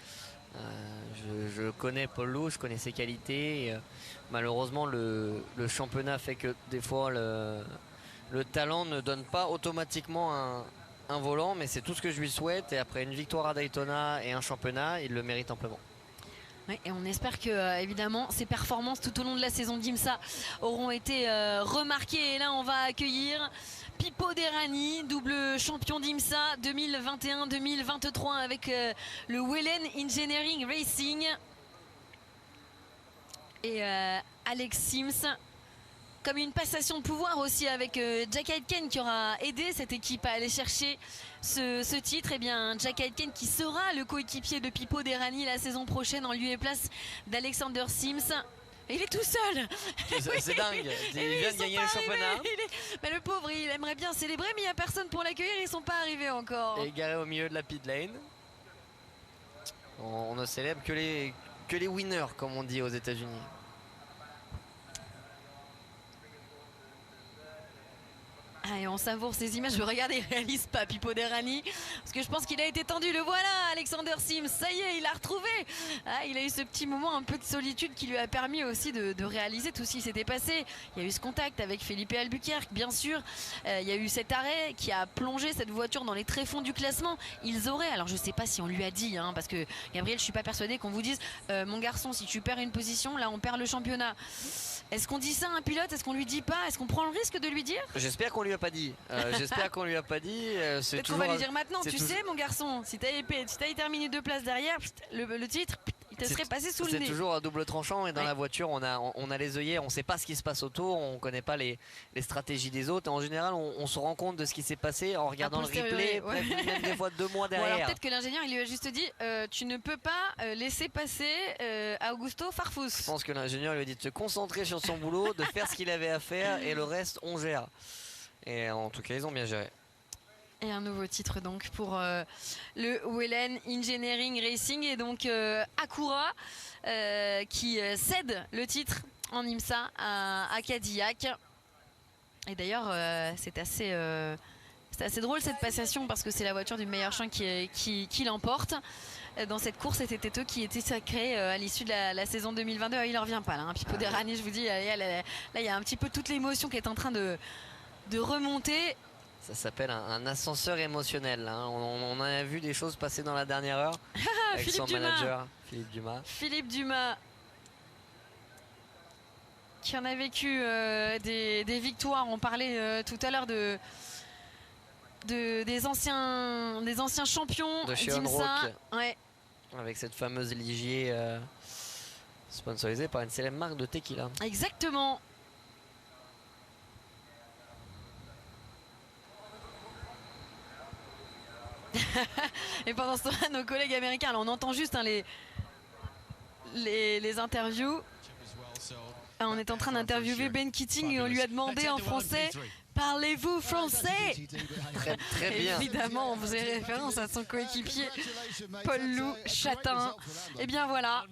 Je connais Paul Loup, je connais ses qualités. Et, malheureusement, le championnat fait que des fois le talent ne donne pas automatiquement un volant, mais c'est tout ce que je lui souhaite. Et après une victoire à Daytona et un championnat, il le mérite amplement. Oui, et on espère que évidemment ses performances tout au long de la saison d'IMSA auront été remarquées. Et là on va accueillir Pipo Derani, double champion d'IMSA 2021-2023 avec le Whelen Engineering Racing, et Alex Sims. Comme une passation de pouvoir aussi avec Jack Aitken qui aura aidé cette équipe à aller chercher ce titre. Et bien Jack Aitken qui sera le coéquipier de Pipo Derani la saison prochaine en lieu et place d'Alexander Sims. Et il est tout seul. C'est dingue. Il vient de gagner le championnat. Mais le pauvre, il aimerait bien célébrer, mais il n'y a personne pour l'accueillir. Ils ne sont pas arrivés encore. Et égaré au milieu de la pit lane. On ne célèbre que les winners, comme on dit aux États-Unis. Ah, et on savoure ces images. Je regarde, il réalise pas Pipo Derani, parce que je pense qu'il a été tendu. Le voilà, Alexander Sims, ça y est, il l'a retrouvé. Ah, il a eu ce petit moment un peu de solitude qui lui a permis aussi de réaliser tout ce qui s'était passé. Il y a eu ce contact avec Felipe Albuquerque, bien sûr. Il y a eu cet arrêt qui a plongé cette voiture dans les tréfonds du classement. Ils auraient, alors je sais pas si on lui a dit, hein, parce que Gabriel, je suis pas persuadé qu'on vous dise mon garçon, si tu perds une position, là on perd le championnat. Est-ce qu'on dit ça à un pilote? Est-ce qu'on lui dit pas? Est-ce qu'on prend le risque de lui dire? J'espère qu'on lui a pas dit. J'espère qu'on lui a pas dit. Peut-être qu'on va lui dire maintenant. Tu sais, mon garçon, si t'avais terminé 2 places derrière, le titre, il te serait passé sous le C'est nez. toujours un double tranchant et dans la voiture on a les œillets, on ne sait pas ce qui se passe autour, on ne connaît pas les stratégies des autres et en général on se rend compte de ce qui s'est passé en regardant le replay, même des fois 2 mois derrière. Alors peut-être que l'ingénieur il lui a juste dit tu ne peux pas laisser passer Augusto Farfus. Je pense que l'ingénieur lui a dit de se concentrer sur son boulot, de faire ce qu'il avait à faire et le reste on gère. Et en tout cas ils ont bien géré. Et un nouveau titre donc pour le Wellen Engineering Racing et donc Acura qui cède le titre en IMSA à Cadillac. Et d'ailleurs c'est assez drôle cette passation parce que c'est la voiture du meilleur champ qui l'emporte dans cette course. C'était eux qui étaient sacrés à l'issue de la saison 2022. Il en revient pas là, Pipo Derani, je vous dis, là il y a un petit peu toute l'émotion qui est en train de remonter. Ça s'appelle un ascenseur émotionnel. Hein. On a vu des choses passer dans la dernière heure avec son manager Philippe Dumas. Qui en a vécu des victoires. On parlait tout à l'heure des anciens champions de chez d'IMSA. Ouais. Avec cette fameuse Ligier sponsorisée par une célèbre marque de tequila. Exactement. Et pendant ce temps-là, nos collègues américains, alors on entend juste les interviews. On est en train d'interviewer Ben Keating et on lui a demandé en français parlez-vous français? Très bien. Évidemment, on faisait référence à son coéquipier Paul-Loup Chatin. Et bien voilà,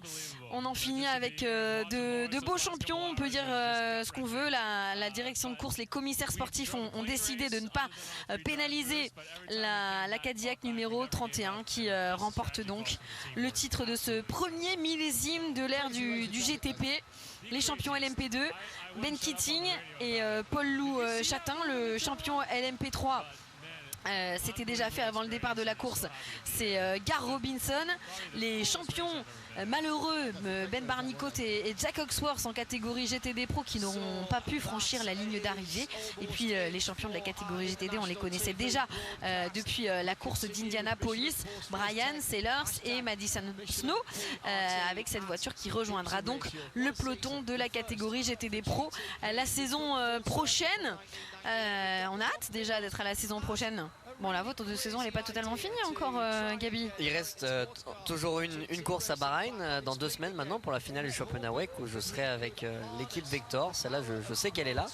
on en finit avec de beaux champions. On peut dire ce qu'on veut. La direction de course, les commissaires sportifs ont décidé de ne pas pénaliser la Cadillac numéro 31 qui remporte donc le titre de ce premier millésime de l'ère du GTP. Les champions LMP2, Ben Keating et Paul-Loup Chatin, le champion LMP3. C'était déjà fait avant le départ de la course, c'est Gar Robinson. Les champions malheureux, Ben Barnicot et Jack Oxworth en catégorie GTD Pro qui n'auront pas pu franchir la ligne d'arrivée. Et puis les champions de la catégorie GTD, on les connaissait déjà depuis la course d'Indianapolis, Brian Sellers et Madison Snow, avec cette voiture qui rejoindra donc le peloton de la catégorie GTD Pro la saison prochaine. On a hâte déjà d'être à la saison prochaine. Bon, la vôtre de saison elle n'est pas totalement finie encore, Gabi. Il reste toujours une course à Bahreïn dans 2 semaines maintenant pour la finale du championnat WEC où je serai avec l'équipe Vector. Celle-là, je sais qu'elle est là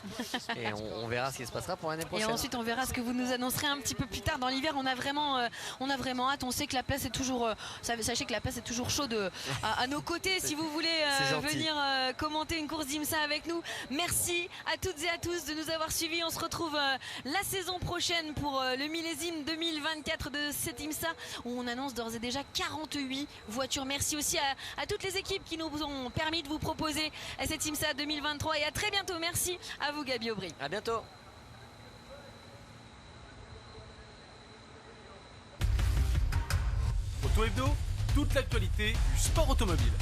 et on verra ce qui se passera pour l'année prochaine. Et ensuite, on verra ce que vous nous annoncerez un petit peu plus tard dans l'hiver. On a vraiment hâte. On sait que la place est toujours, sachez que la place est toujours chaude à nos côtés. Si vous voulez venir commenter une course d'IMSA avec nous, merci à toutes et à tous de nous avoir suivis. On se retrouve la saison prochaine pour le millésime 2024 de cette IMSA où on annonce d'ores et déjà 48 voitures. Merci aussi à toutes les équipes qui nous ont permis de vous proposer cette IMSA 2023 et à très bientôt. Merci à vous, Gabi Aubry. À bientôt. Auto Hebdo, toute l'actualité du sport automobile.